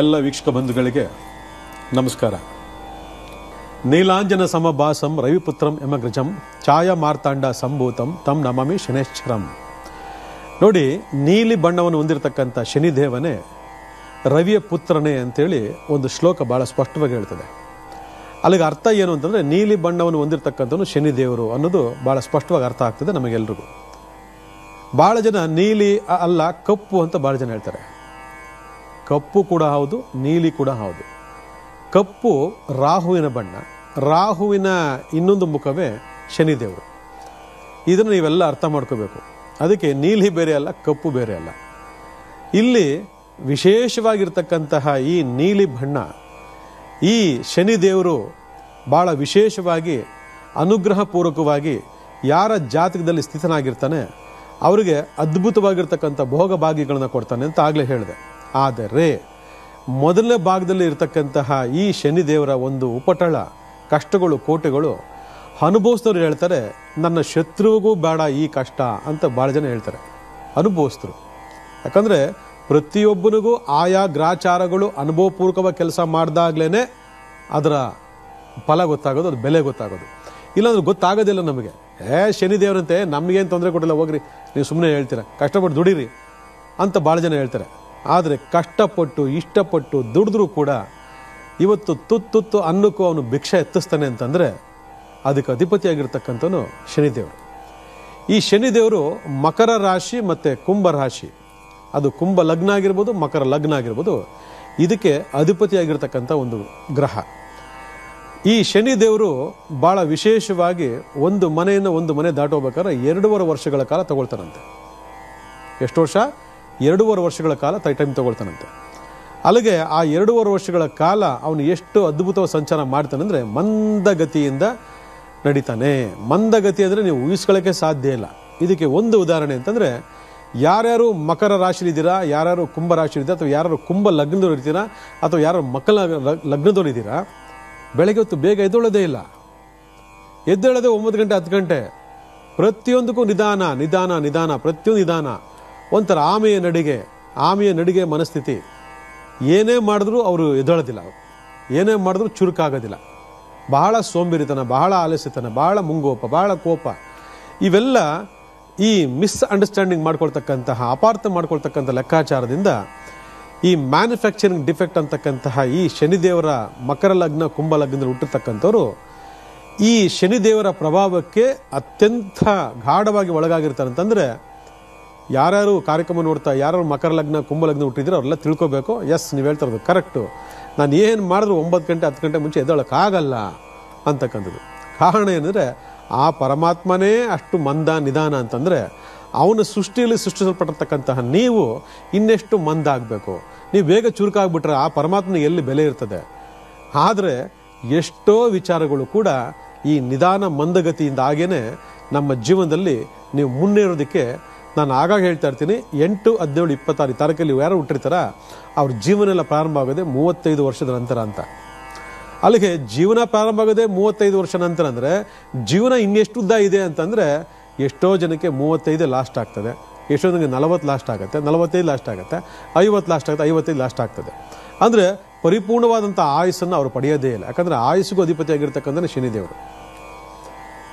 ಎಲ್ಲ ವೀಕ್ಷಕ ಬಂಧುಗಳಿಗೆ ನಮಸ್ಕಾರ. ನೀಲಾಂಜನ ಸಮಭಾಸಂ ರವಿಪುತ್ರಂ ಯಮಗ್ರಜಂ ಛಾಯಾ ಮಾರ್ತಾಂಡ ಸಂಭೂತಂ ತಂ ನಮಾಮಿ ಶನೇಶ್ವರಂ. ನೋಡಿ, ನೀಲಿ ಬಣ್ಣವನ್ನು ಹೊಂದಿರತಕ್ಕಂಥ ಶನಿದೇವನೇ ರವಿಯ ಪುತ್ರನೇ ಅಂತೇಳಿ ಒಂದು ಶ್ಲೋಕ ಬಹಳ ಸ್ಪಷ್ಟವಾಗಿ ಹೇಳ್ತದೆ. ಅಲ್ಲಿಗೆ ಅರ್ಥ ಏನು ಅಂತಂದರೆ, ನೀಲಿ ಬಣ್ಣವನ್ನು ಹೊಂದಿರತಕ್ಕಂಥವನು ಶನಿದೇವರು ಅನ್ನೋದು ಬಹಳ ಸ್ಪಷ್ಟವಾಗಿ ಅರ್ಥ ಆಗ್ತದೆ ನಮಗೆಲ್ರಿಗೂ. ಭಾಳ ಜನ ನೀಲಿ ಅಲ್ಲ ಕಪ್ಪು ಅಂತ ಭಾಳ ಜನ ಹೇಳ್ತಾರೆ. ಕಪ್ಪು ಕೂಡ ಹೌದು, ನೀಲಿ ಕೂಡ ಹೌದು. ಕಪ್ಪು ರಾಹುವಿನ ಬಣ್ಣ, ರಾಹುವಿನ ಇನ್ನೊಂದು ಮುಖವೇ ಶನಿದೇವರು. ಇದನ್ನು ನೀವೆಲ್ಲ ಅರ್ಥ ಮಾಡ್ಕೋಬೇಕು. ಅದಕ್ಕೆ ನೀಲಿ ಬೇರೆ ಅಲ್ಲ, ಕಪ್ಪು ಬೇರೆ ಅಲ್ಲ. ಇಲ್ಲಿ ವಿಶೇಷವಾಗಿರ್ತಕ್ಕಂತಹ ಈ ನೀಲಿ ಬಣ್ಣ, ಈ ಶನಿದೇವರು ಭಾಳ ವಿಶೇಷವಾಗಿ ಅನುಗ್ರಹಪೂರ್ವಕವಾಗಿ ಯಾರ ಜಾತಕದಲ್ಲಿ ಸ್ಥಿತನಾಗಿರ್ತಾನೆ ಅವರಿಗೆ ಅದ್ಭುತವಾಗಿರ್ತಕ್ಕಂಥ ಭೋಗ ಭಾಗ್ಯಗಳನ್ನು ಕೊಡ್ತಾನೆ ಅಂತ ಆಗಲೇ ಹೇಳಿದೆ. ಆದರೆ ಮೊದಲನೇ ಭಾಗದಲ್ಲಿ ಇರತಕ್ಕಂತಹ ಈ ಶನಿದೇವರ ಒಂದು ಉಪಟಳ ಕಷ್ಟಗಳು, ಕೋಟೆಗಳು ಅನುಭವಿಸಿದವರು ಹೇಳ್ತಾರೆ, ನನ್ನ ಶತ್ರುವಿಗೂ ಬೇಡ ಈ ಕಷ್ಟ ಅಂತ ಭಾಳ ಜನ ಹೇಳ್ತಾರೆ. ಅನುಭವಿಸಿದ್ರು. ಯಾಕಂದರೆ ಪ್ರತಿಯೊಬ್ಬನಿಗೂ ಆಯಾ ಗ್ರಾಚಾರಗಳು ಅನುಭವಪೂರ್ವಕವಾಗಿ ಕೆಲಸ ಮಾಡಿದಾಗ್ಲೇ ಅದರ ಫಲ ಗೊತ್ತಾಗೋದು, ಅದು ಬೆಲೆ ಗೊತ್ತಾಗೋದು. ಇಲ್ಲಾಂದ್ರೆ ಗೊತ್ತಾಗೋದಿಲ್ಲ ನಮಗೆ. ಶನಿದೇವರಂತೆ ನಮಗೇನು ತೊಂದರೆ ಕೊಟ್ಟಿಲ್ಲ, ಹೋಗ್ರಿ ನೀವು ಸುಮ್ಮನೆ ಹೇಳ್ತೀರ, ಕಷ್ಟಪಟ್ಟು ದುಡೀರಿ ಅಂತ ಭಾಳ ಜನ ಹೇಳ್ತಾರೆ. ಆದರೆ ಕಷ್ಟಪಟ್ಟು ಇಷ್ಟಪಟ್ಟು ದುಡಿದ್ರೂ ಕೂಡ ಇವತ್ತು ತುತ್ತು ಅನ್ನಕ್ಕೂ ಅವನು ಭಿಕ್ಷೆ ಎತ್ತಿಸ್ತಾನೆ ಅಂತಂದರೆ ಅದಕ್ಕೆ ಅಧಿಪತಿಯಾಗಿರ್ತಕ್ಕಂಥವನು ಶನಿದೇವರು. ಈ ಶನಿದೇವರು ಮಕರ ರಾಶಿ ಮತ್ತು ಕುಂಭ ರಾಶಿ, ಅದು ಕುಂಭ ಲಗ್ನ ಆಗಿರ್ಬೋದು, ಮಕರ ಲಗ್ನ ಆಗಿರ್ಬೋದು, ಇದಕ್ಕೆ ಅಧಿಪತಿಯಾಗಿರ್ತಕ್ಕಂಥ ಒಂದು ಗ್ರಹ. ಈ ಶನಿದೇವರು ಭಾಳ ವಿಶೇಷವಾಗಿ ಒಂದು ಮನೆಯನ್ನು ಒಂದು ಮನೆ ದಾಟೋಬೇಕಾದ್ರೆ 2.5 ವರ್ಷಗಳ ಕಾಲ ತಗೊಳ್ತಾನಂತೆ. ಎಷ್ಟು ವರ್ಷ? 2.5 ವರ್ಷಗಳ ಕಾಲ ಟೈಮ್ ತಗೊಳ್ತಾನಂತೆ. ಅಲ್ಲಿಗೆ ಆ 2.5 ವರ್ಷಗಳ ಕಾಲ ಅವನು ಎಷ್ಟು ಅದ್ಭುತವಾಗಿ ಸಂಚಾರ ಮಾಡ್ತಾನೆ ಅಂದರೆ ಮಂದಗತಿಯಿಂದ ನಡೀತಾನೆ. ಮಂದಗತಿ ಅಂದರೆ ನೀವು ಊಹಿಸ್ಕೊಳ್ಳೋಕ್ಕೆ ಸಾಧ್ಯ ಇಲ್ಲ. ಇದಕ್ಕೆ ಒಂದು ಉದಾಹರಣೆ ಅಂತಂದರೆ, ಯಾರ್ಯಾರು ಮಕರ ರಾಶಿಲಿದ್ದೀರಾ, ಯಾರ್ಯಾರು ಕುಂಭ ರಾಶಿಲಿದ್ದೀರಾ, ಅಥವಾ ಯಾರು ಕುಂಭ ಲಗ್ನದವ್ರು ಇರ್ತೀರಾ, ಅಥವಾ ಯಾರು ಮಕರ ಲಗ್ನದವ್ರು ಇದ್ದೀರಾ, ಬೆಳಗ್ಗೆ ಹೊತ್ತು ಬೇಗ ಎದ್ದೇಳೋದೇ ಇಲ್ಲ. ಎದ್ದೇಳೋದೇ 9 ಗಂಟೆ 10 ಗಂಟೆ. ಪ್ರತಿಯೊಂದಕ್ಕೂ ನಿಧಾನ ನಿಧಾನ ನಿಧಾನ, ಪ್ರತಿಯೊಂದು ನಿಧಾನ. ಒಂಥರ ಆಮೆಯ ನಡಿಗೆ ಮನಸ್ಥಿತಿ. ಏನೇ ಮಾಡಿದ್ರೂ ಅವರು ಎದ್ದೇಳೋದಿಲ್ಲ, ಏನೇ ಮಾಡಿದ್ರೂ ಚುರುಕಾಗೋದಿಲ್ಲ. ಬಹಳ ಸೋಂಬೇರಿತನ, ಬಹಳ ಆಲಸ್ಯತನ, ಬಹಳ ಮುಂಗೋಪ, ಬಹಳ ಕೋಪ. ಇವೆಲ್ಲ ಈ ಮಿಸ್ಅಂಡರ್ಸ್ಟ್ಯಾಂಡಿಂಗ್ ಮಾಡ್ಕೊಳ್ತಕ್ಕಂತಹ, ಅಪಾರ್ಥ ಮಾಡ್ಕೊಳ್ತಕ್ಕಂಥ ಲೆಕ್ಕಾಚಾರದಿಂದ ಈ ಮ್ಯಾನುಫ್ಯಾಕ್ಚರಿಂಗ್ ಡಿಫೆಕ್ಟ್ ಅಂತಕ್ಕಂತಹ ಈ ಶನಿದೇವರ ಮಕರ ಲಗ್ನ ಕುಂಭ ಲಗ್ನದಲ್ಲಿ ಹುಟ್ಟಿರ್ತಕ್ಕಂಥವ್ರು ಈ ಶನಿದೇವರ ಪ್ರಭಾವಕ್ಕೆ ಅತ್ಯಂತ ಗಾಢವಾಗಿ ಒಳಗಾಗಿರ್ತಾರೆ. ಅಂತಂದರೆ ಯಾರ್ಯಾರು ಕಾರ್ಯಕ್ರಮ ನೋಡ್ತಾ ಯಾರು ಮಕರ ಲಗ್ನ ಕುಂಭ ಲಗ್ನ ಹುಟ್ಟಿದ್ರೆ ಅವರೆಲ್ಲ ತಿಳ್ಕೊಬೇಕು, ಎಸ್ ನೀವು ಹೇಳ್ತಾ ಇರೋದು ಕರೆಕ್ಟು, ನಾನು ಏನು ಮಾಡಿದ್ರು 9 ಗಂಟೆ 10 ಗಂಟೆ ಮುಂಚೆ ಎದ್ದೇಳೋಕ್ಕಾಗಲ್ಲ ಅಂತಕ್ಕಂಥದ್ದು. ಕಾರಣ ಏನಂದರೆ ಆ ಪರಮಾತ್ಮನೇ ಅಷ್ಟು ಮಂದ ನಿಧಾನ ಅಂತಂದರೆ ಅವನ ಸೃಷ್ಟಿಯಲ್ಲಿ ಸೃಷ್ಟಿಸಲ್ಪಟ್ಟಿರ್ತಕ್ಕಂತಹ ನೀವು ಇನ್ನೆಷ್ಟು ಮಂದ ಆಗಬೇಕು. ನೀವು ಬೇಗ ಚುರುಕಾಗ್ಬಿಟ್ರೆ ಆ ಪರಮಾತ್ಮನಿಗೆ ಎಲ್ಲಿ ಬೆಲೆ ಇರ್ತದೆ. ಆದರೆ ಎಷ್ಟೋ ವಿಚಾರಗಳು ಕೂಡ ಈ ನಿಧಾನ ಮಂದಗತಿಯಿಂದ ಆಗೇನೆ ನಮ್ಮ ಜೀವನದಲ್ಲಿ ನೀವು ಮುನ್ನೇರೋದಕ್ಕೆ ನಾನು ಆಗಾಗ ಹೇಳ್ತಾ ಇರ್ತೀನಿ. 8, 17, 26 ತಾರೀಕಲ್ಲಿ ಯಾರು ಹುಟ್ಟಿರ್ತಾರ ಅವ್ರ ಜೀವನ ಎಲ್ಲ ಪ್ರಾರಂಭ ಆಗೋದೆ 35 ವರ್ಷದ ನಂತರ ಅಂತ. ಅಲ್ಲಿಗೆ ಜೀವನ ಪ್ರಾರಂಭ ಆಗೋದೆ 35 ವರ್ಷ ನಂತರ ಅಂದರೆ ಜೀವನ ಇನ್ನೆಷ್ಟು ಉದ್ದ ಇದೆ ಅಂತಂದರೆ ಎಷ್ಟೋ ಜನಕ್ಕೆ 35 ಲಾಸ್ಟ್ ಆಗ್ತದೆ, ಎಷ್ಟೋ ಜನಕ್ಕೆ 40 ಲಾಸ್ಟ್ ಆಗುತ್ತೆ, 45 ಲಾಸ್ಟ್ ಆಗುತ್ತೆ, 50 ಲಾಸ್ಟ್ ಆಗುತ್ತೆ, 55 ಲಾಸ್ಟ್ ಆಗ್ತದೆ. ಅಂದರೆ ಪರಿಪೂರ್ಣವಾದಂಥ ಆಯುಸ್ಸನ್ನು ಅವರು ಪಡೆಯೋದೇ ಇಲ್ಲ. ಯಾಕಂದರೆ ಆಯುಸ್ಸಿಗೂ ಅಧಿಪತಿಯಾಗಿರ್ತಕ್ಕಂಥ ಶನಿದೇವರು.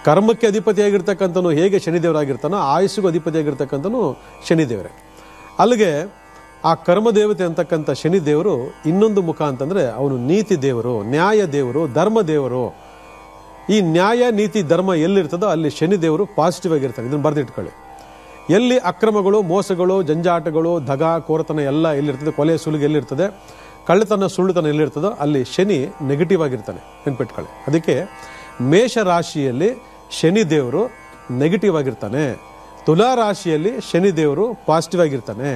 ಕರ್ಮಕ್ಕೆ ಅಧಿಪತಿಯಾಗಿರ್ತಕ್ಕಂಥನು ಹೇಗೆ ಶನಿದೇವರಾಗಿರ್ತಾನೋ ಆಯುಸ್ಸಿಗೂ ಅಧಿಪತಿಯಾಗಿರ್ತಕ್ಕಂಥನು ಶನಿದೇವರೇ. ಅಲ್ಲಿಗೆ ಆ ಕರ್ಮದೇವತೆ ಅಂತಕ್ಕಂಥ ಶನಿದೇವರು ಇನ್ನೊಂದು ಮುಖ ಅಂತಂದರೆ ಅವನು ನೀತಿ ದೇವರು, ನ್ಯಾಯ ದೇವರು, ಧರ್ಮ ದೇವರು. ಈ ನ್ಯಾಯ ನೀತಿ ಧರ್ಮ ಎಲ್ಲಿರ್ತದೋ ಅಲ್ಲಿ ಶನಿದೇವರು ಪಾಸಿಟಿವ್ ಆಗಿರ್ತಾರೆ. ಇದನ್ನು ಬರೆದಿಟ್ಕೊಳ್ಳಿ. ಎಲ್ಲಿ ಅಕ್ರಮಗಳು, ಮೋಸಗಳು, ಜಂಜಾಟಗಳು, ದಗ ಕೋರತನ ಎಲ್ಲ ಎಲ್ಲಿರ್ತದೆ, ಕೊಲೆ ಸುಲಿಗೆ ಎಲ್ಲಿರ್ತದೆ, ಕಳ್ಳತನ ಸುಳ್ಳುತನ ಎಲ್ಲಿರ್ತದೋ ಅಲ್ಲಿ ಶನಿ ನೆಗೆಟಿವ್ ಆಗಿರ್ತಾನೆ, ನೆನ್ಪಿಟ್ಕೊಳ್ಳಿ. ಅದಕ್ಕೆ ಮೇಷ ರಾಶಿಯಲ್ಲಿ ಶನಿದೇವರು ನೆಗೆಟಿವ್ ಆಗಿರ್ತಾನೆ, ತುಲಾ ರಾಶಿಯಲ್ಲಿ ಶನಿದೇವರು ಪಾಸಿಟಿವ್ ಆಗಿರ್ತಾನೆ.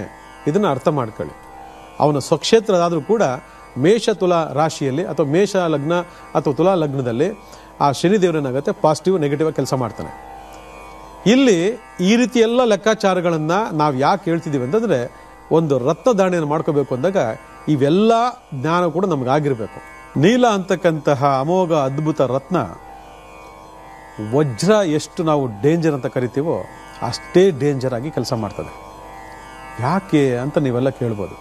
ಇದನ್ನು ಅರ್ಥ ಮಾಡ್ಕೊಳ್ಳಿ. ಅವನ ಸ್ವಕ್ಷೇತ್ರ ಆದರೂ ಕೂಡ ಮೇಷ ತುಲಾ ರಾಶಿಯಲ್ಲಿ ಅಥವಾ ಮೇಷ ಲಗ್ನ ಅಥವಾ ತುಲಾ ಲಗ್ನದಲ್ಲಿ ಆ ಶನಿದೇವರೇನಾಗುತ್ತೆ ಪಾಸಿಟಿವ್ ನೆಗೆಟಿವ್ ಆಗಿ ಕೆಲಸ ಮಾಡ್ತಾನೆ. ಇಲ್ಲಿ ಈ ರೀತಿ ಎಲ್ಲ ಲೆಕ್ಕಾಚಾರಗಳನ್ನು ನಾವು ಯಾಕೆ ಹೇಳ್ತಿದ್ದೀವಿ ಅಂತಂದರೆ, ಒಂದು ರತ್ನದಾಣೆಯನ್ನು ಮಾಡ್ಕೋಬೇಕು ಅಂದಾಗ ಇವೆಲ್ಲ ಜ್ಞಾನ ಕೂಡ ನಮಗಾಗಿರಬೇಕು. ನೀಲ ಅಂತಕ್ಕಂತಹ ಅಮೋಘ ಅದ್ಭುತ ರತ್ನ, ವಜ್ರ ಎಷ್ಟು ನಾವು ಡೇಂಜರ್ ಅಂತ ಕರಿತೀವೋ ಅಷ್ಟೇ ಡೇಂಜರ್ ಆಗಿ ಕೆಲಸ ಮಾಡ್ತದೆ. ಯಾಕೆ ಅಂತ ನೀವೆಲ್ಲ ಕೇಳ್ಬೋದು.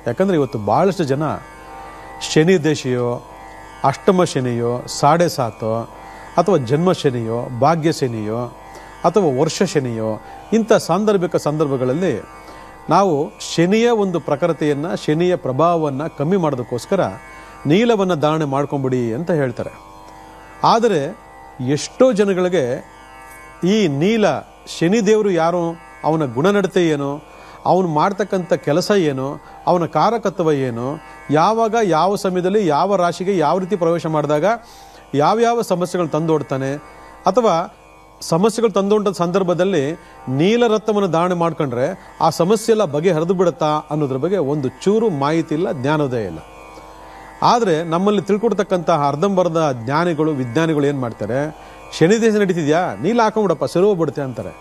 ಯಾಕಂದರೆ ಇವತ್ತು ಭಾಳಷ್ಟು ಜನ ಶನಿ ದಶೆಯೋ, ಅಷ್ಟಮ ಶನಿಯೋ, 7.5 ಅಥವಾ ಜನ್ಮ ಶನಿಯೋ, ಭಾಗ್ಯ ಶನಿಯೋ ಅಥವಾ ವರ್ಷ ಶನಿಯೋ, ಇಂಥ ಸಾಂದರ್ಭಿಕ ಸಂದರ್ಭಗಳಲ್ಲಿ ನಾವು ಶನಿಯ ಒಂದು ಪ್ರಖರತೆಯನ್ನು, ಶನಿಯ ಪ್ರಭಾವವನ್ನು ಕಮ್ಮಿ ಮಾಡೋದಕ್ಕೋಸ್ಕರ ನೀಲವನ್ನು ಧಾರಣೆ ಮಾಡ್ಕೊಂಬಿಡಿ ಅಂತ ಹೇಳ್ತಾರೆ. ಆದರೆ ಎಷ್ಟೋ ಜನಗಳಿಗೆ ಈ ನೀಲ, ಶನಿದೇವರು ಯಾರು, ಅವನ ಗುಣನಡತೆ ಏನು, ಅವನು ಮಾಡ್ತಕ್ಕಂಥ ಕೆಲಸ ಏನು, ಅವನ ಕಾರಕತ್ವ ಏನು, ಯಾವಾಗ ಯಾವ ಸಮಯದಲ್ಲಿ ಯಾವ ರಾಶಿಗೆ ಯಾವ ರೀತಿ ಪ್ರವೇಶ ಮಾಡಿದಾಗ ಯಾವ್ಯಾವ ಸಮಸ್ಯೆಗಳು ತಂದೋಡ್ತಾನೆ, ಅಥವಾ ಸಮಸ್ಯೆಗಳು ತಂದೊಂಡ ಸಂದರ್ಭದಲ್ಲಿ ನೀಲರತ್ನವನ್ನು ಧಾರಣೆ ಮಾಡ್ಕೊಂಡ್ರೆ ಆ ಸಮಸ್ಯೆ ಎಲ್ಲ ಬಗೆಹರಿದು ಬಿಡುತ್ತಾ ಅನ್ನೋದ್ರ ಬಗ್ಗೆ ಒಂದು ಚೂರು ಮಾಹಿತಿ ಇಲ್ಲ, ಜ್ಞಾನೋದಯ ಇಲ್ಲ. ಆದರೆ ನಮ್ಮಲ್ಲಿ ತಿಳ್ಕೊಡ್ತಕ್ಕಂತಹ ಅರ್ಧಂಬರ್ಧ ಜ್ಞಾನಿಗಳು, ವಿಜ್ಞಾನಿಗಳು ಏನು ಮಾಡ್ತಾರೆ, ಶನಿ ದೇಶ ನಡೀತಿದ್ಯಾ, ನೀಲ ಹಾಕೊಂಡ್ಬಿಡಪ್ಪ ಸರಿ ಹೋಗ್ಬಿಡುತ್ತೆ ಅಂತಾರೆ.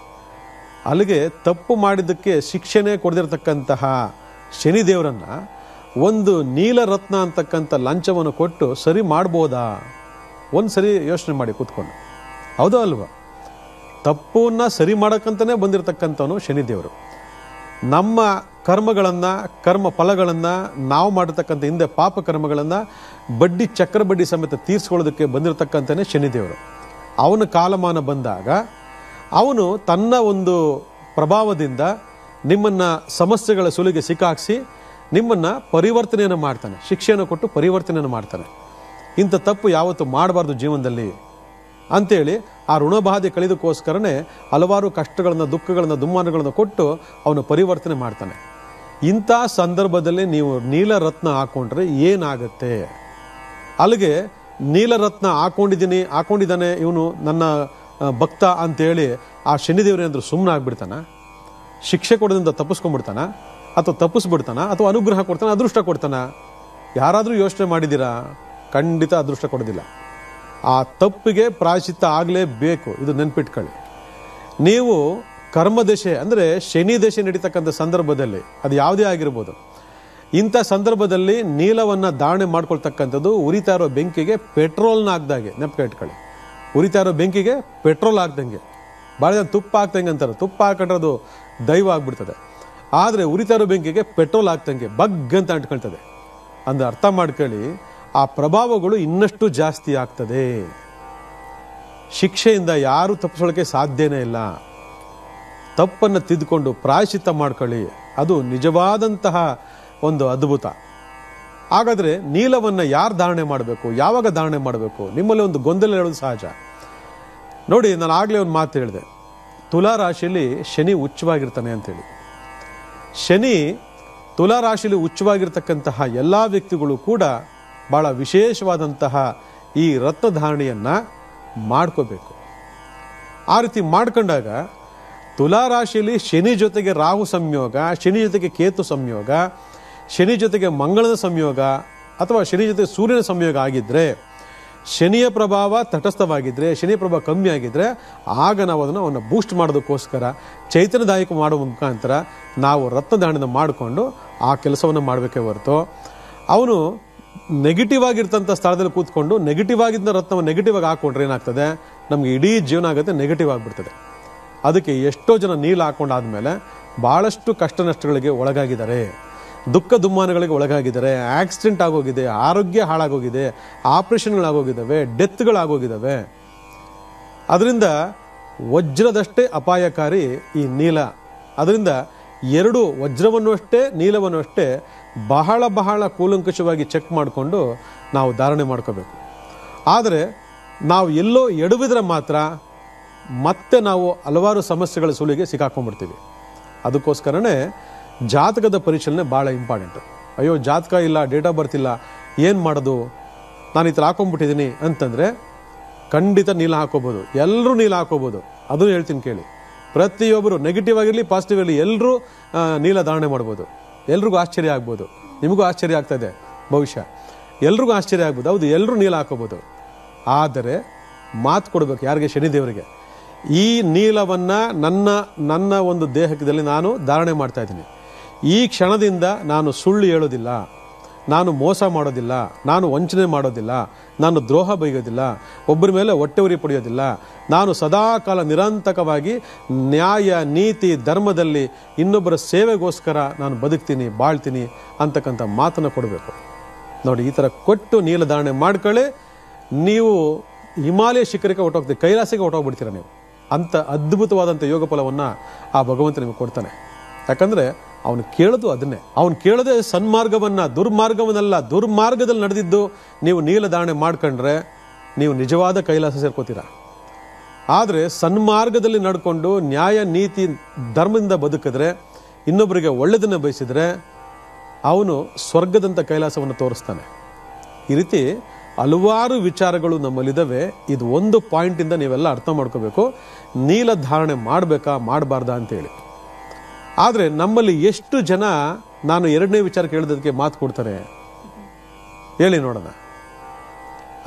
ಅಲ್ಲಿಗೆ ತಪ್ಪು ಮಾಡಿದ್ದಕ್ಕೆ ಶಿಕ್ಷೆನೇ ಕೊಡದಿರ್ತಕ್ಕಂತಹ ಶನಿದೇವರನ್ನು ಒಂದು ನೀಲರತ್ನ ಅಂತಕ್ಕಂಥ ಲಂಚವನ್ನು ಕೊಟ್ಟು ಸರಿ ಮಾಡ್ಬೋದಾ? ಒಂದು ಸರಿ ಯೋಚನೆ ಮಾಡಿ ಕೂತ್ಕೊಂಡು. ಹೌದಾ ಅಲ್ವಾ? ತಪ್ಪನ್ನ ಸರಿ ಮಾಡೋಕ್ಕಂತಲೇ ಬಂದಿರತಕ್ಕಂಥವನು ಶನಿದೇವರು. ನಮ್ಮ ಕರ್ಮಗಳನ್ನು, ಕರ್ಮ ಫಲಗಳನ್ನು, ನಾವು ಮಾಡಿರ್ತಕ್ಕಂಥ ಹಿಂದೆ ಪಾಪ ಕರ್ಮಗಳನ್ನು ಬಡ್ಡಿ, ಚಕ್ರ ಬಡ್ಡಿ ಸಮೇತ ತೀರಿಸ್ಕೊಳ್ಳೋದಕ್ಕೆ ಬಂದಿರತಕ್ಕಂಥನೇ ಶನಿದೇವರು. ಅವನ ಕಾಲಮಾನ ಬಂದಾಗ ಅವನು ತನ್ನ ಒಂದು ಪ್ರಭಾವದಿಂದ ನಿಮ್ಮನ್ನು ಸಮಸ್ಯೆಗಳ ಸುಲಿಗೆ ಸಿಕ್ಕಾಕ್ಸಿ ನಿಮ್ಮನ್ನು ಪರಿವರ್ತನೆಯನ್ನು ಮಾಡ್ತಾನೆ, ಶಿಕ್ಷೆಯನ್ನು ಕೊಟ್ಟು ಪರಿವರ್ತನೆಯನ್ನು ಮಾಡ್ತಾನೆ. ಇಂಥ ತಪ್ಪು ಯಾವತ್ತೂ ಮಾಡಬಾರ್ದು ಜೀವನದಲ್ಲಿ ಅಂಥೇಳಿ ಆ ಋಣಬಾಧೆ ಕಳೆದಕ್ಕೋಸ್ಕರನೇ ಹಲವಾರು ಕಷ್ಟಗಳನ್ನು, ದುಃಖಗಳನ್ನು, ದುಮ್ಮಾನಗಳನ್ನು ಕೊಟ್ಟು ಅವನು ಪರಿವರ್ತನೆ ಮಾಡ್ತಾನೆ. ಇಂಥ ಸಂದರ್ಭದಲ್ಲಿ ನೀವು ನೀಲರತ್ನ ಹಾಕೊಂಡ್ರೆ ಏನಾಗುತ್ತೆ? ಅಲ್ಲಿಗೆ ನೀಲರತ್ನ ಹಾಕೊಂಡಿದ್ದಾನೆ ಇವನು ನನ್ನ ಭಕ್ತ ಅಂತೇಳಿ ಆ ಶನಿದೇವರೇನಾದ್ರೂ ಸುಮ್ಮನೆ ಆಗ್ಬಿಡ್ತಾನ? ಶಿಕ್ಷೆ ಕೊಡೋದ್ರಿಂದ ತಪ್ಪಿಸ್ಕೊಂಡ್ಬಿಡ್ತಾನ, ಅಥವಾ ತಪ್ಪಿಸ್ಬಿಡ್ತಾನ, ಅಥವಾ ಅನುಗ್ರಹ ಕೊಡ್ತಾನ, ಅದೃಷ್ಟ ಕೊಡ್ತಾನ? ಯಾರಾದರೂ ಯೋಚನೆ ಮಾಡಿದ್ದೀರಾ? ಖಂಡಿತ ಅದೃಷ್ಟ ಕೊಡೋದಿಲ್ಲ. ಆ ತಪ್ಪಿಗೆ ಪ್ರಾಯಶ್ಚಿತ್ತ ಆಗಲೇಬೇಕು, ಇದು ನೆನ್ಪಿಟ್ಕೊಳ್ಳಿ. ನೀವು ಕರ್ಮದಶೆ ಅಂದರೆ ಶನಿ ದಶೆ ನಡೀತಕ್ಕಂಥ ಸಂದರ್ಭದಲ್ಲಿ, ಅದು ಯಾವುದೇ ಆಗಿರ್ಬೋದು, ಇಂಥ ಸಂದರ್ಭದಲ್ಲಿ ನೀಲವನ್ನು ಧಾರಣೆ ಮಾಡ್ಕೊಳ್ತಕ್ಕಂಥದ್ದು ಉರಿತಾ ಇರೋ ಬೆಂಕಿಗೆ ಪೆಟ್ರೋಲ್ನ ಹಾಕ್ದಾಗೆ. ನೆನಪು ಇಟ್ಕೊಳ್ಳಿ, ಉರಿತಾ ಇರೋ ಬೆಂಕಿಗೆ ಪೆಟ್ರೋಲ್ ಹಾಕ್ದಂಗೆ. ಭಾಳ ಜನ ತುಪ್ಪ ಹಾಕ್ದಂಗೆ ಅಂತಾರೆ, ತುಪ್ಪ ಹಾಕೊಂಡ್ರೆ ಅದು ದೈವ ಆಗ್ಬಿಡ್ತದೆ. ಆದರೆ ಉರಿತಾ ಇರೋ ಬೆಂಕಿಗೆ ಪೆಟ್ರೋಲ್ ಹಾಕ್ದಂಗೆ ಬಗ್ ಅಂತ ಅಂಟ್ಕೊಳ್ತದೆ. ಅಂದ್ರೆ ಅರ್ಥ ಮಾಡ್ಕೊಳ್ಳಿ, ಆ ಪ್ರಭಾವಗಳು ಇನ್ನಷ್ಟು ಜಾಸ್ತಿ ಆಗ್ತದೆ. ಶಿಕ್ಷೆಯಿಂದ ಯಾರು ತಪ್ಪಿಸೋಳಕ್ಕೆ ಸಾಧ್ಯನೇ ಇಲ್ಲ. ತಪ್ಪನ್ನು ತಿದ್ದುಕೊಂಡು ಪ್ರಾಯಶ್ಚಿತ್ತ ಮಾಡ್ಕೊಳ್ಳಿ, ಅದು ನಿಜವಾದಂತಹ ಒಂದು ಅದ್ಭುತ. ಹಾಗಾದರೆ ನೀಲವನ್ನು ಯಾರು ಧಾರಣೆ ಮಾಡಬೇಕು, ಯಾವಾಗ ಧಾರಣೆ ಮಾಡಬೇಕು? ನಿಮ್ಮಲ್ಲಿ ಒಂದು ಗೊಂದಲ ಹೇಳೋದು ಸಹಜ. ನೋಡಿ, ನಾನು ಆಗಲೇ ಒಂದು ಮಾತು ಹೇಳಿದೆ, ತುಲಾ ರಾಶಿಯಲ್ಲಿ ಶನಿ ಉಚ್ಚವಾಗಿರ್ತಾನೆ ಅಂತೇಳಿ. ಶನಿ ತುಲಾ ರಾಶಿಯಲ್ಲಿ ಉಚ್ಚವಾಗಿರ್ತಕ್ಕಂತಹ ಎಲ್ಲ ವ್ಯಕ್ತಿಗಳು ಕೂಡ ಭಾಳ ವಿಶೇಷವಾದಂತಹ ಈ ರತ್ನಧಾರಣೆಯನ್ನು ಮಾಡ್ಕೋಬೇಕು. ಆ ರೀತಿ ಮಾಡ್ಕೊಂಡಾಗ ತುಲಾ ರಾಶಿಯಲ್ಲಿ ಶನಿ ಜೊತೆಗೆ ರಾಹು ಸಂಯೋಗ, ಶನಿ ಜೊತೆಗೆ ಕೇತು ಸಂಯೋಗ, ಶನಿ ಜೊತೆಗೆ ಮಂಗಳದ ಸಂಯೋಗ, ಅಥವಾ ಶನಿ ಜೊತೆ ಸೂರ್ಯನ ಸಂಯೋಗ ಆಗಿದ್ದರೆ, ಶನಿಯ ಪ್ರಭಾವ ತಟಸ್ಥವಾಗಿದ್ದರೆ, ಶನಿ ಪ್ರಭಾವ ಕಮ್ಮಿ ಆಗಿದ್ದರೆ, ಆಗ ನಾವು ಅವನ್ನ ಬೂಸ್ಟ್ ಮಾಡೋದಕ್ಕೋಸ್ಕರ ಚೈತನ್ಯದಾಯಕ ಮಾಡುವ ಮುಖಾಂತರ ನಾವು ರತ್ನಧಾರಣೆ ಮಾಡಿಕೊಂಡು ಆ ಕೆಲಸವನ್ನು ಮಾಡಬೇಕೇ ಹೊರತು ಅವನು ನೆಗೆಟಿವ್ ಆಗಿರ್ತಂಥ ಸ್ಥಳದಲ್ಲಿ ಕೂತ್ಕೊಂಡು ನೆಗೆಟಿವ್ ಆಗಿದ್ದ ರತ್ನವನ್ನು ನೆಗೆಟಿವ್ ಆಗಿ ಹಾಕೊಂಡ್ರೆ ಏನಾಗ್ತದೆ, ನಮಗೆ ಇಡೀ ಜೀವನ ಆಗುತ್ತೆ, ನೆಗೆಟಿವ್ ಆಗಿಬಿಡ್ತದೆ. ಅದಕ್ಕೆ ಎಷ್ಟೋ ಜನ ನೀರು ಹಾಕೊಂಡಾದ್ಮೇಲೆ ಭಾಳಷ್ಟು ಕಷ್ಟ ನಷ್ಟಗಳಿಗೆ ಒಳಗಾಗಿದ್ದಾರೆ, ದುಃಖ ದುಮ್ಮಾನಗಳಿಗೆ ಒಳಗಾಗಿದ್ದಾರೆ, ಆಕ್ಸಿಡೆಂಟ್ ಆಗೋಗಿದೆ, ಆರೋಗ್ಯ ಹಾಳಾಗೋಗಿದೆ, ಆಪರೇಷನ್ಗಳಾಗೋಗಿದ್ದಾವೆ, ಡೆತ್ಗಳಾಗೋಗಿದ್ದಾವೆ. ಅದರಿಂದ ವಜ್ರದಷ್ಟೇ ಅಪಾಯಕಾರಿ ಈ ನೀಲ. ಅದರಿಂದ ಎರಡು ವಜ್ರವನ್ನು ಅಷ್ಟೇ ನೀಲವನ್ನು ಅಷ್ಟೇ ಬಹಳ ಬಹಳ ಕೂಲಂಕಷವಾಗಿ ಚೆಕ್ ಮಾಡಿಕೊಂಡು ನಾವು ಧಾರಣೆ ಮಾಡ್ಕೋಬೇಕು. ಆದರೆ ನಾವು ಎಲ್ಲೋ ಎಡವಿದ್ರೆ ಮಾತ್ರ ಮತ್ತೆ ನಾವು ಹಲವಾರು ಸಮಸ್ಯೆಗಳ ಸುಳಿಗೆ ಸಿಕ್ಕಾಕೊಂಡ್ಬಿಡ್ತೀವಿ. ಅದಕ್ಕೋಸ್ಕರನೇ ಜಾತಕದ ಪರಿಶೀಲನೆ ಭಾಳ ಇಂಪಾರ್ಟೆಂಟು. ಅಯ್ಯೋ ಜಾತಕ ಇಲ್ಲ, ಡೇಟ್ ಆಫ್ ಬರ್ತ್ ಇಲ್ಲ, ಏನು ಮಾಡೋದು, ನಾನು ಈ ಥರ ಹಾಕೊಂಡ್ಬಿಟ್ಟಿದ್ದೀನಿ ಅಂತಂದರೆ ಖಂಡಿತ ನೀಲ ಹಾಕೋಬೋದು, ಎಲ್ಲರೂ ನೀಲ ಹಾಕೋಬೋದು. ಅದನ್ನು ಹೇಳ್ತೀನಿ ಕೇಳಿ, ಪ್ರತಿಯೊಬ್ಬರು ನೆಗೆಟಿವ್ ಆಗಿರಲಿ ಪಾಸಿಟಿವ್ ಇರಲಿ ಎಲ್ಲರೂ ನೀಲ ಧಾರಣೆ ಮಾಡ್ಬೋದು. ಎಲ್ರಿಗೂ ಆಶ್ಚರ್ಯ ಆಗ್ಬೋದು, ನಿಮಗೂ ಆಶ್ಚರ್ಯ ಆಗ್ತದೆ, ಬಹುಶಃ ಎಲ್ರಿಗೂ ಆಶ್ಚರ್ಯ ಆಗ್ಬೋದು. ಹೌದು, ಎಲ್ಲರೂ ನೀಲ ಹಾಕೋಬೋದು. ಆದರೆ ಮಾತು ಕೊಡಬೇಕು ಯಾರಿಗೆ? ಶನಿದೇವರಿಗೆ. ಈ ನೀಲವನ್ನು ನನ್ನ ಒಂದು ದೇಹದಲ್ಲಿ ನಾನು ಧಾರಣೆ ಮಾಡ್ತಾ ಇದ್ದೀನಿ. ಈ ಕ್ಷಣದಿಂದ ನಾನು ಸುಳ್ಳು ಹೇಳೋದಿಲ್ಲ, ನಾನು ಮೋಸ ಮಾಡೋದಿಲ್ಲ, ನಾನು ವಂಚನೆ ಮಾಡೋದಿಲ್ಲ, ನಾನು ದ್ರೋಹ ಬೈಯೋದಿಲ್ಲ, ಒಬ್ಬರ ಮೇಲೆ ಹೊಟ್ಟೆ ಉರಿ ಪಡೆಯೋದಿಲ್ಲ, ನಾನು ಸದಾಕಾಲ ನಿರಂತರವಾಗಿ ನ್ಯಾಯ ನೀತಿ ಧರ್ಮದಲ್ಲಿ ಇನ್ನೊಬ್ಬರ ಸೇವೆಗೋಸ್ಕರ ನಾನು ಬದುಕ್ತೀನಿ, ಬಾಳ್ತೀನಿ ಅಂತಕ್ಕಂಥ ಮಾತನ್ನು ಕೊಡಬೇಕು. ನೋಡಿ, ಈ ಥರ ಕೊಟ್ಟು ನೀಲಧಾರಣೆ ಮಾಡ್ಕೊಳ್ಳಿ, ನೀವು ಹಿಮಾಲಯ ಶಿಖರಕ್ಕೆ ಹೊಟ್ಟೋಗ್ತೀವಿ, ಕೈಲಾಸಕ್ಕೆ ಹೊಟ್ಟೋಗ್ಬಿಡ್ತೀರ ನೀವು. ಅಂಥ ಅದ್ಭುತವಾದಂಥ ಯೋಗ ಫಲವನ್ನು ಆ ಭಗವಂತ ನಿಮಗೆ ಕೊಡ್ತಾನೆ. ಯಾಕಂದರೆ ಅವನು ಕೇಳೋದು ಅದನ್ನೇ. ಅವನು ಕೇಳೋದೇ ಸನ್ಮಾರ್ಗವನ್ನು, ದುರ್ಮಾರ್ಗವನ್ನೆಲ್ಲ. ದುರ್ಮಾರ್ಗದಲ್ಲಿ ನಡೆದಿದ್ದು ನೀವು ನೀಲಧಾರಣೆ ಮಾಡ್ಕೊಂಡ್ರೆ ನೀವು ನಿಜವಾದ ಕೈಲಾಸ ಸೇರ್ಕೋತೀರ. ಆದರೆ ಸನ್ಮಾರ್ಗದಲ್ಲಿ ನಡ್ಕೊಂಡು ನ್ಯಾಯ ನೀತಿ ಧರ್ಮದಿಂದ ಬದುಕಿದ್ರೆ, ಇನ್ನೊಬ್ಬರಿಗೆ ಒಳ್ಳೆಯದನ್ನು ಬಯಸಿದ್ರೆ ಅವನು ಸ್ವರ್ಗದಂಥ ಕೈಲಾಸವನ್ನು ತೋರಿಸ್ತಾನೆ. ಈ ರೀತಿ ಹಲವಾರು ವಿಚಾರಗಳು ನಮ್ಮಲ್ಲಿದ್ದಾವೆ. ಇದು ಒಂದು ಪಾಯಿಂಟಿಂದ ನೀವೆಲ್ಲ ಅರ್ಥ ಮಾಡ್ಕೋಬೇಕು, ನೀಲಧಾರಣೆ ಮಾಡಬೇಕಾ ಮಾಡಬಾರ್ದಾ ಅಂತೇಳಿ. ಆದರೆ ನಮ್ಮಲ್ಲಿ ಎಷ್ಟು ಜನ ನಾನು ಎರಡನೇ ವಿಚಾರ ಕೇಳಿದಕ್ಕೆ ಮಾತು ಕೊಡ್ತಾರೆ ಹೇಳಿ ನೋಡೋಣ.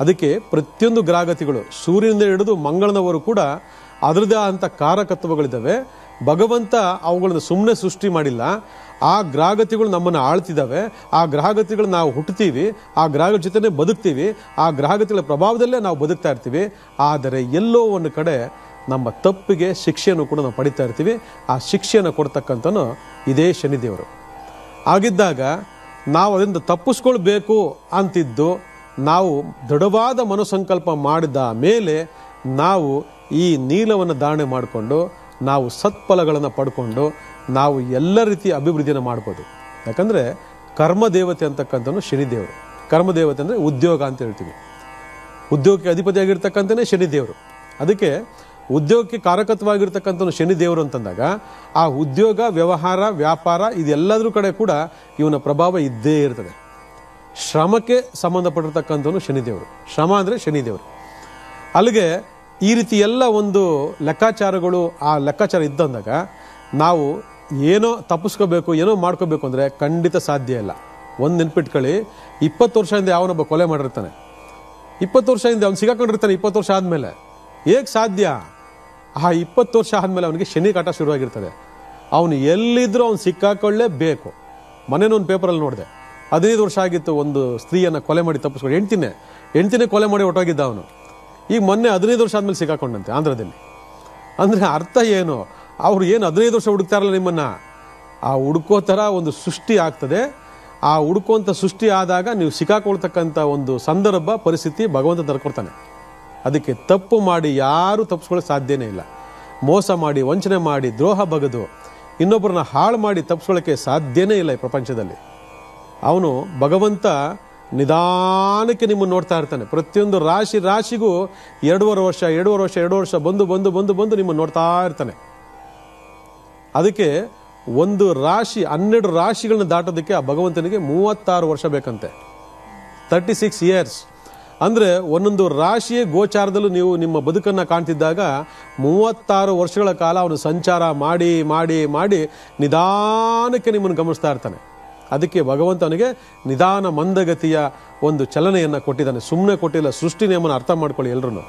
ಅದಕ್ಕೆ ಪ್ರತಿಯೊಂದು ಗ್ರಹಗತಿಗಳು ಸೂರ್ಯನಿಂದ ಹಿಡಿದು ಮಂಗಳನವರು ಕೂಡ ಅದರದೇ ಆದಂಥ ಕಾರಕತ್ವಗಳಿದ್ದಾವೆ. ಭಗವಂತ ಅವುಗಳನ್ನು ಸುಮ್ಮನೆ ಸೃಷ್ಟಿ ಮಾಡಿಲ್ಲ. ಆ ಗ್ರಹಗತಿಗಳು ನಮ್ಮನ್ನು ಆಳ್ತಿದ್ದಾವೆ. ಆ ಗ್ರಹಗತಿಗಳು ನಾವು ಹುಟ್ಟುತ್ತೀವಿ, ಆ ಗ್ರಹಗಳ ಜೊತೆನೇ ಬದುಕ್ತೀವಿ, ಆ ಗ್ರಹಗತಿಗಳ ಪ್ರಭಾವದಲ್ಲೇ ನಾವು ಬದುಕ್ತಾ ಇರ್ತೀವಿ. ಆದರೆ ಎಲ್ಲೋ ಒಂದು ಕಡೆ ನಮ್ಮ ತಪ್ಪಿಗೆ ಶಿಕ್ಷೆಯನ್ನು ಕೂಡ ನಾವು ಪಡಿತಾ ಇರ್ತೀವಿ. ಆ ಶಿಕ್ಷೆಯನ್ನು ಕೊಡ್ತಕ್ಕಂಥನು ಇದೇ ಶನಿದೇವರು. ಆಗಿದ್ದಾಗ ನಾವು ಅದರಿಂದ ತಪ್ಪಿಸ್ಕೊಳ್ಬೇಕು ಅಂತಿದ್ದು ನಾವು ದೃಢವಾದ ಮನೋಸಂಕಲ್ಪ ಮಾಡಿದ ಮೇಲೆ ನಾವು ಈ ನೀಲವನ್ನು ಧಾರಣೆ ಮಾಡಿಕೊಂಡು ನಾವು ಸತ್ಫಲಗಳನ್ನು ಪಡ್ಕೊಂಡು ನಾವು ಎಲ್ಲ ರೀತಿಯ ಅಭಿವೃದ್ಧಿಯನ್ನು ಮಾಡ್ಬೋದು. ಯಾಕಂದರೆ ಕರ್ಮದೇವತೆ ಅಂತಕ್ಕಂಥನು ಶನಿದೇವರು. ಕರ್ಮದೇವತೆ ಅಂದರೆ ಉದ್ಯೋಗ ಅಂತ ಹೇಳ್ತೀವಿ. ಉದ್ಯೋಗಕ್ಕೆ ಅಧಿಪತಿಯಾಗಿರ್ತಕ್ಕಂಥನೇ ಶನಿದೇವರು. ಅದಕ್ಕೆ ಉದ್ಯೋಗಕ್ಕೆ ಕಾರಕತ್ವವಾಗಿರ್ತಕ್ಕಂಥನು ಶನಿದೇವರು ಅಂತಂದಾಗ ಆ ಉದ್ಯೋಗ, ವ್ಯವಹಾರ, ವ್ಯಾಪಾರ ಇದೆಲ್ಲದ್ರ ಕಡೆ ಕೂಡ ಇವನ ಪ್ರಭಾವ ಇದ್ದೇ ಇರ್ತದೆ. ಶ್ರಮಕ್ಕೆ ಸಂಬಂಧಪಟ್ಟಿರ್ತಕ್ಕಂಥವನು ಶನಿದೇವರು. ಶ್ರಮ ಅಂದರೆ ಶನಿದೇವರು. ಅಲ್ಲಿಗೆ ಈ ರೀತಿ ಎಲ್ಲ ಒಂದು ಲೆಕ್ಕಾಚಾರಗಳು, ಆ ಲೆಕ್ಕಾಚಾರ ಇದ್ದಂದಾಗ ನಾವು ಏನೋ ತಪ್ಪಿಸ್ಕೋಬೇಕು, ಏನೋ ಮಾಡ್ಕೋಬೇಕು ಅಂದರೆ ಖಂಡಿತ ಸಾಧ್ಯ ಇಲ್ಲ. ಒಂದು ನೆನ್ಪಿಟ್ಕೊಳ್ಳಿ, 20 ವರ್ಷದಿಂದ ಯಾವನೊಬ್ಬ ಕೊಲೆ ಮಾಡಿರ್ತಾನೆ, 20 ವರ್ಷದಿಂದ ಅವ್ನು ಸಿಗಾಕೊಂಡಿರ್ತಾನೆ. 20 ವರ್ಷ ಆದಮೇಲೆ ಹೇಗೆ ಸಾಧ್ಯ? ಆ 20 ವರ್ಷ ಆದಮೇಲೆ ಅವನಿಗೆ ಶನಿ ಕಾಟ ಶುರುವಾಗಿರ್ತದೆ. ಅವನು ಎಲ್ಲಿದ್ರೂ ಅವ್ನು ಸಿಕ್ಕಾಕೊಳ್ಳೇಬೇಕು. ಮೊನ್ನೆನೂ ಒಂದು ಪೇಪರಲ್ಲಿ ನೋಡಿದೆ, 15 ವರ್ಷ ಆಗಿತ್ತು ಒಂದು ಸ್ತ್ರೀಯನ್ನು ಕೊಲೆ ಮಾಡಿ ತಪ್ಪಿಸ್ಕೊಂಡು, ಹೆಂಡ್ತಿನೇ ಕೊಲೆ ಮಾಡಿ ಹೊಟ್ಟೋಗಿದ್ದ ಅವನು. ಈಗ ಮೊನ್ನೆ 15 ವರ್ಷ ಆದಮೇಲೆ ಸಿಕ್ಕಾಕೊಂಡಂತೆ ಆಂಧ್ರದಲ್ಲಿ. ಅಂದರೆ ಅರ್ಥ ಏನು? ಅವ್ರು ಏನು 15 ವರ್ಷ ಹುಡುಕ್ತಾರಲ್ಲ ನಿಮ್ಮನ್ನು, ಆ ಹುಡುಕೋ ಥರ ಒಂದು ಸೃಷ್ಟಿ ಆಗ್ತದೆ. ಆ ಹುಡುಕುವಂಥ ಸೃಷ್ಟಿ ಆದಾಗ ನೀವು ಸಿಕ್ಕಾಕೊಳ್ತಕ್ಕಂಥ ಒಂದು ಸಂದರ್ಭ, ಪರಿಸ್ಥಿತಿ ಭಗವಂತ ತರ್ಕೊಡ್ತಾನೆ. ಅದಕ್ಕೆ ತಪ್ಪು ಮಾಡಿ ಯಾರೂ ತಪ್ಪಿಸ್ಕೊಳ್ಳೋಕೆ ಸಾಧ್ಯನೇ ಇಲ್ಲ. ಮೋಸ ಮಾಡಿ, ವಂಚನೆ ಮಾಡಿ, ದ್ರೋಹ ಬಗೆದು ಇನ್ನೊಬ್ಬರನ್ನ ಹಾಳು ಮಾಡಿ ತಪ್ಪಿಸ್ಕೊಳ್ಳೋಕ್ಕೆ ಸಾಧ್ಯನೇ ಇಲ್ಲ ಈ ಪ್ರಪಂಚದಲ್ಲಿ. ಅವನು ಭಗವಂತ ನಿಧಾನಕ್ಕೆ ನಿಮ್ಮನ್ನು ನೋಡ್ತಾ ಇರ್ತಾನೆ. ಪ್ರತಿಯೊಂದು ರಾಶಿಗೂ 2.5 ವರ್ಷ ಬಂದು ನಿಮ್ಮನ್ನು ನೋಡ್ತಾ ಇರ್ತಾನೆ. ಅದಕ್ಕೆ ಒಂದು ರಾಶಿ 12 ರಾಶಿಗಳನ್ನ ದಾಟೋದಕ್ಕೆ ಆ ಭಗವಂತನಿಗೆ 36 ವರ್ಷ ಬೇಕಂತೆ. 36 ಇಯರ್ಸ್. ಅಂದರೆ ಒಂದೊಂದು ರಾಶಿಯ ಗೋಚಾರದಲ್ಲೂ ನೀವು ನಿಮ್ಮ ಬದುಕನ್ನು ಕಾಣ್ತಿದ್ದಾಗ 36 ವರ್ಷಗಳ ಕಾಲ ಅವನು ಸಂಚಾರ ಮಾಡಿ ಮಾಡಿ ಮಾಡಿ ನಿಧಾನಕ್ಕೆ ನಿಮ್ಮನ್ನು ಗಮನಿಸ್ತಾ ಇರ್ತಾನೆ. ಅದಕ್ಕೆ ಭಗವಂತನಿಗೆ ನಿಧಾನ ಮಂದಗತಿಯ ಒಂದು ಚಲನೆಯನ್ನು ಕೊಟ್ಟಿದ್ದಾನೆ, ಸುಮ್ಮನೆ ಕೊಟ್ಟಿಲ್ಲ. ಸೃಷ್ಟಿ ನಿಯಮನ ಅರ್ಥ ಮಾಡ್ಕೊಳ್ಳಿ ಎಲ್ಲರೂ.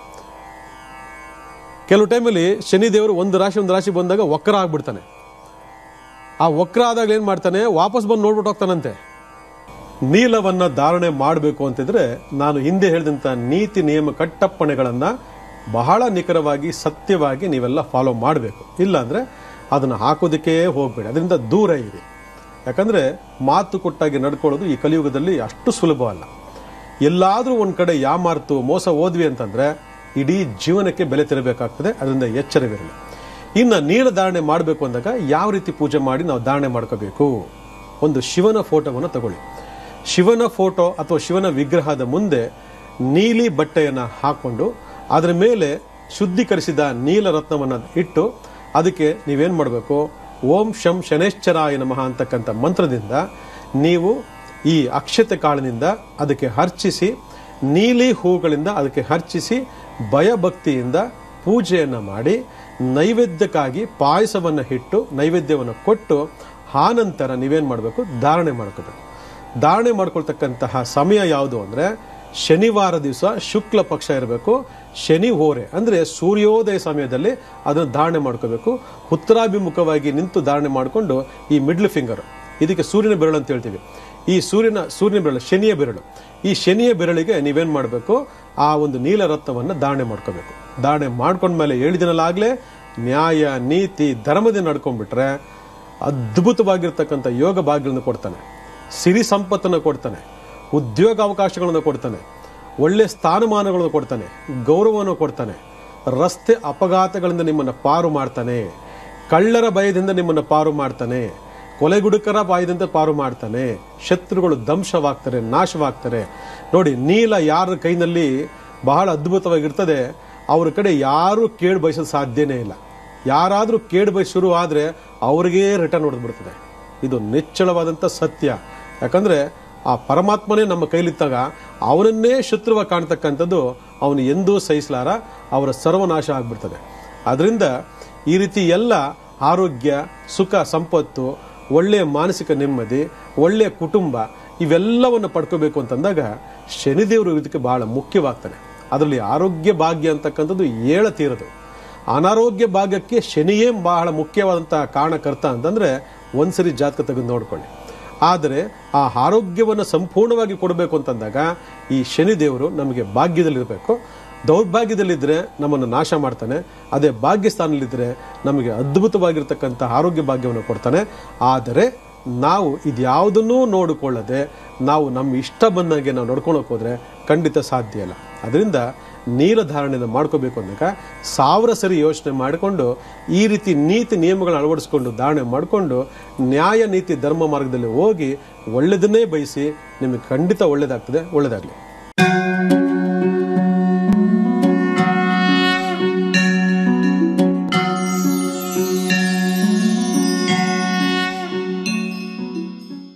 ಕೆಲವು ಟೈಮಲ್ಲಿ ಶನಿದೇವರು ಒಂದು ರಾಶಿ ಬಂದಾಗ ವಕ್ರ ಆಗ್ಬಿಡ್ತಾನೆ. ಆ ವಕ್ರ ಆದಾಗ ಏನು ಮಾಡ್ತಾನೆ? ವಾಪಸ್ ಬಂದು ನೋಡ್ಬಿಟ್ಟು ಹೋಗ್ತಾನಂತೆ. ನೀಲವನ್ನು ಧಾರಣೆ ಮಾಡಬೇಕು ಅಂತಿದ್ರೆ ನಾನು ಹಿಂದೆ ಹೇಳಿದಂಥ ನೀತಿ ನಿಯಮ ಕಟ್ಟಪ್ಪಣೆಗಳನ್ನು ಬಹಳ ನಿಖರವಾಗಿ ಸತ್ಯವಾಗಿ ನೀವೆಲ್ಲ ಫಾಲೋ ಮಾಡಬೇಕು. ಇಲ್ಲಾಂದರೆ ಅದನ್ನು ಹಾಕೋದಕ್ಕೆ ಹೋಗಬೇಡಿ, ಅದರಿಂದ ದೂರ ಇರಿ. ಯಾಕಂದರೆ ಮಾತು ಕೊಟ್ಟಾಗಿ ನಡ್ಕೊಳ್ಳೋದು ಈ ಕಲಿಯುಗದಲ್ಲಿ ಅಷ್ಟು ಸುಲಭ ಅಲ್ಲ. ಎಲ್ಲಾದರೂ ಒಂದು ಕಡೆ ಯಾಮಾರ್ತು ಮೋಸ ಹೋದ್ವಿ ಅಂತಂದರೆ ಇಡೀ ಜೀವನಕ್ಕೆ ಬೆಲೆ ತೆರಬೇಕಾಗ್ತದೆ. ಅದರಿಂದ ಎಚ್ಚರವಿರಲಿ. ಇನ್ನು ನೀಲ ಧಾರಣೆ ಮಾಡಬೇಕು ಅಂದಾಗ ಯಾವ ರೀತಿ ಪೂಜೆ ಮಾಡಿ ನಾವು ಧಾರಣೆ ಮಾಡ್ಕೋಬೇಕು? ಒಂದು ಶಿವನ ಫೋಟೋವನ್ನು ತಗೊಳ್ಳಿ. ಶಿವನ ಫೋಟೋ ಅಥವಾ ಶಿವನ ವಿಗ್ರಹದ ಮುಂದೆ ನೀಲಿ ಬಟ್ಟೆಯನ್ನು ಹಾಕ್ಕೊಂಡು ಅದರ ಮೇಲೆ ಶುದ್ಧೀಕರಿಸಿದ ನೀಲ ರತ್ನವನ್ನು ಇಟ್ಟು ಅದಕ್ಕೆ ನೀವೇನು ಮಾಡಬೇಕು? ಓಂ ಶಂ ಶನೇಶ್ಚರಾಯ ನಮಃ ಅಂತಕ್ಕಂಥ ಮಂತ್ರದಿಂದ ನೀವು ಈ ಅಕ್ಷತೆ ಕಾಳಿನಿಂದ ಅದಕ್ಕೆ ಅರ್ಚಿಸಿ, ನೀಲಿ ಹೂಗಳಿಂದ ಅದಕ್ಕೆ ಅರ್ಚಿಸಿ ಭಯಭಕ್ತಿಯಿಂದ ಪೂಜೆಯನ್ನು ಮಾಡಿ ನೈವೇದ್ಯಕ್ಕಾಗಿ ಪಾಯಸವನ್ನು ಇಟ್ಟು ನೈವೇದ್ಯವನ್ನು ಕೊಟ್ಟು ಆನಂತರ ನೀವೇನು ಮಾಡಬೇಕು? ಧಾರಣೆ ಮಾಡ್ಕೋಬೇಕು. ಧಾರಣೆ ಮಾಡ್ಕೊಳ್ತಕ್ಕಂತಹ ಸಮಯ ಯಾವುದು ಅಂದರೆ ಶನಿವಾರ ದಿವಸ ಶುಕ್ಲ ಪಕ್ಷ ಇರಬೇಕು. ಶನಿ ಹೋರೆ ಅಂದರೆ ಸೂರ್ಯೋದಯ ಸಮಯದಲ್ಲಿ ಅದನ್ನು ಧಾರಣೆ ಮಾಡ್ಕೋಬೇಕು. ಉತ್ತರಾಭಿಮುಖವಾಗಿ ನಿಂತು ಧಾರಣೆ ಮಾಡಿಕೊಂಡು ಈ ಮಿಡ್ಲ್ ಫಿಂಗರ್, ಇದಕ್ಕೆ ಸೂರ್ಯನ ಬೆರಳು ಅಂತ ಹೇಳ್ತೀವಿ. ಈ ಸೂರ್ಯನ ಬೆರಳು ಶನಿಯ ಬೆರಳು. ಈ ಶನಿಯ ಬೆರಳಿಗೆ ನೀವೇನು ಮಾಡಬೇಕು? ಆ ಒಂದು ನೀಲ ರತ್ನವನ್ನು ಧಾರಣೆ ಮಾಡ್ಕೋಬೇಕು. ಧಾರಣೆ ಮಾಡ್ಕೊಂಡ್ಮೇಲೆ 7 ದಿನಲಾಗಲೇ ನ್ಯಾಯ ನೀತಿ ಧರ್ಮದಿಂದ ನಡ್ಕೊಂಡ್ಬಿಟ್ರೆ ಅದ್ಭುತವಾಗಿರ್ತಕ್ಕಂಥ ಯೋಗ ಭಾಗ್ಯಗಳನ್ನು ಕೊಡ್ತಾನೆ, ಸಿರಿ ಸಂಪತ್ತನ್ನು ಕೊಡ್ತಾನೆ, ಉದ್ಯೋಗಾವಕಾಶಗಳನ್ನು ಕೊಡ್ತಾನೆ, ಒಳ್ಳೆ ಸ್ಥಾನಮಾನಗಳನ್ನು ಕೊಡ್ತಾನೆ, ಗೌರವವನ್ನು ಕೊಡ್ತಾನೆ, ರಸ್ತೆ ಅಪಘಾತಗಳಿಂದ ನಿಮ್ಮನ್ನು ಪಾರು ಮಾಡ್ತಾನೆ, ಕಳ್ಳರ ಭಯದಿಂದ ನಿಮ್ಮನ್ನು ಪಾರು ಮಾಡ್ತಾನೆ, ಕೊಲೆಗುಡುಕರ ಭಯದಿಂದ ಪಾರು ಮಾಡ್ತಾನೆ, ಶತ್ರುಗಳು ಧ್ವಂಸವಾಗ್ತಾರೆ, ನಾಶವಾಗ್ತಾರೆ. ನೋಡಿ, ನೀಲ ಯಾರ ಕೈನಲ್ಲಿ ಬಹಳ ಅದ್ಭುತವಾಗಿರ್ತದೆ, ಅವ್ರ ಕಡೆ ಯಾರೂ ಕೇಡು ಬಯಸೋದು ಸಾಧ್ಯನೇ ಇಲ್ಲ. ಯಾರಾದರೂ ಕೇಡು ಬಯಸಿ ಶುರು ಆದರೆ ಅವ್ರಿಗೇ ರಿಟರ್ನ್ ಹೊಡೆದ್ಬಿಡ್ತದೆ. ಇದು ನಿಚ್ಚಳವಾದಂಥ ಸತ್ಯ. ಯಾಕಂದ್ರೆ ಆ ಪರಮಾತ್ಮನೇ ನಮ್ಮ ಕೈಲಿದ್ದಾಗ ಅವನನ್ನೇ ಶತ್ರುವ ಕಾಣ್ತಕ್ಕಂಥದ್ದು ಅವನು ಎಂದೂ ಸಹಿಸಲಾರ, ಅವರ ಸರ್ವನಾಶ ಆಗ್ಬಿಡ್ತದೆ. ಅದರಿಂದ ಈ ರೀತಿ ಎಲ್ಲ ಆರೋಗ್ಯ, ಸುಖ, ಸಂಪತ್ತು, ಒಳ್ಳೆಯ ಮಾನಸಿಕ ನೆಮ್ಮದಿ, ಒಳ್ಳೆಯ ಕುಟುಂಬ ಇವೆಲ್ಲವನ್ನು ಪಡ್ಕೋಬೇಕು ಅಂತಂದಾಗ ಶನಿದೇವರು ಇದಕ್ಕೆ ಬಹಳ ಮುಖ್ಯವಾಗ್ತಾನೆ. ಅದರಲ್ಲಿ ಆರೋಗ್ಯ ಭಾಗ್ಯ ಅಂತಕ್ಕಂಥದ್ದು ಏಳತೀರದು. ಅನಾರೋಗ್ಯ ಭಾಗ್ಯಕ್ಕೆ ಶನಿಯೇ ಬಹಳ ಮುಖ್ಯವಾದಂತಹ ಕಾರಣಕರ್ತ ಅಂತಂದ್ರೆ ಒಂದ್ಸರಿ ಜಾತಕ ತೆಗೆದು ನೋಡ್ಕೊಳ್ಳಿ. ಆದರೆ ಆ ಆರೋಗ್ಯವನ್ನು ಸಂಪೂರ್ಣವಾಗಿ ಕೊಡಬೇಕು ಅಂತಂದಾಗ ಈ ಶನಿದೇವರು ನಮಗೆ ಭಾಗ್ಯದಲ್ಲಿರಬೇಕು. ದೌರ್ಭಾಗ್ಯದಲ್ಲಿದ್ದರೆ ನಮ್ಮನ್ನು ನಾಶ ಮಾಡ್ತಾನೆ. ಅದೇ ಭಾಗ್ಯ ಸ್ಥಾನದಲ್ಲಿದ್ದರೆ ನಮಗೆ ಅದ್ಭುತವಾಗಿರ್ತಕ್ಕಂಥ ಆರೋಗ್ಯ ಭಾಗ್ಯವನ್ನು ಕೊಡ್ತಾನೆ. ಆದರೆ ನಾವು ಇದ್ಯಾವುದನ್ನೂ ನೋಡಿಕೊಳ್ಳದೆ ನಾವು ನಮ್ಮ ಇಷ್ಟ ಬಂದಂಗೆ ನಾವು ನಡ್ಕೊಳಕ್ ಹೋದ್ರೆ ಖಂಡಿತ ಸಾಧ್ಯ ಇಲ್ಲ. ಅದರಿಂದ ನೀಲಧಾರಣೆಯನ್ನು ಮಾಡ್ಕೋಬೇಕು ಅಂದಾಗ 1000 ಸರಿ ಯೋಚನೆ ಮಾಡಿಕೊಂಡು ಈ ರೀತಿ ನೀತಿ ನಿಯಮಗಳನ್ನ ಅಳವಡಿಸ್ಕೊಂಡು ಧಾರಣೆ ಮಾಡಿಕೊಂಡು ನ್ಯಾಯ ನೀತಿ ಧರ್ಮ ಮಾರ್ಗದಲ್ಲಿ ಹೋಗಿ ಒಳ್ಳೆಯದನ್ನೇ ಬಯಸಿ ನಿಮಗೆ ಖಂಡಿತ ಒಳ್ಳೆಯದಾಗ್ತದೆ. ಒಳ್ಳೆಯದಾಗಲಿ.